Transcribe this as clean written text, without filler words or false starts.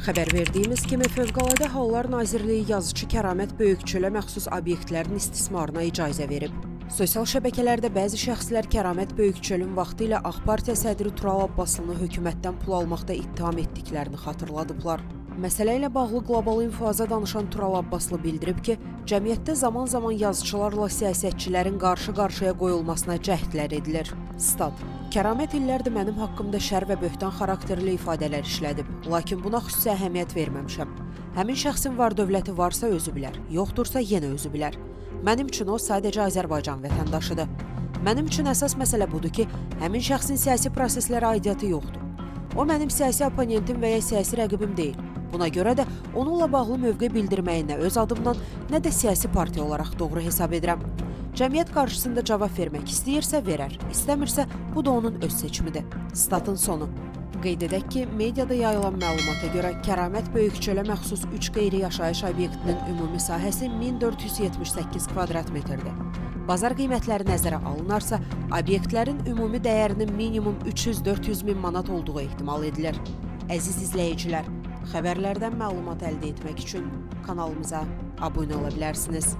Xəbər verdiyimiz kimi Fövqəladə Hallar Nazirliyi yazıçı Kəramət Böyükçölə məxsus obyektlərin istismarına icazə verib. Sosial şəbəkələrdə bəzi şəxslər Kəramət Böyükçölün vaxtilə Ağ Partiya sədri Tural Abbaslıны hökumətdən pul almaqda ittiham etdiklərini xatırladıblar. Məsələ ilə bağlı Qlobal İnfoza danışan Tural Abbaslı bildirib ki, cəmiyyətdə zaman-zaman yazıçılarla siyasətçilərin qarşı-qarşıya qoyulmasına cəhdlər edilir. Stat: Kəramət illərdir mənim haqqımda şər və böhtan xarakterli ifadələr işlədib, lakin buna xüsusi əhəmiyyət verməmişəm. Həmin şəxsin var dövləti varsa özü bilər, yoxdursa yenə özü bilər. Mənim üçün o sadəcə Azərbaycan vətəndaşıdır. Mənim üçün əsas məsələ budur ki, həmin şəxsin siyasi proseslərə aidiyyatı yoxdur. O mənim siyasi oponentim və ya siyasi rəqibim deyil. Buna görə də onunla bağlı mövqe bildirməyi nə öz adımdan, nə də siyasi partiya olaraq doğru hesab edirəm. Cəmiyyət qarşısında cavab vermək istəyirsə verər, istəmirsə bu da onun öz seçimidir. Statın sonu. Qeyd edək ki, mediada yayılan məlumata görə Kəramət Böyükçölə məxsus 3 qeyri-yaşayış obyektinin ümumi sahəsi 1478 kvadrat metrdir. Bazar qiymətləri nəzərə alınarsa, obyektlərin ümumi dəyərinin minimum 300-400 min manat olduğu ehtimal edilir. Əziz izləyicilər, xəbərlərdən məlumat əldə etmək üçün kanalımıza abunə ola bilərsiniz.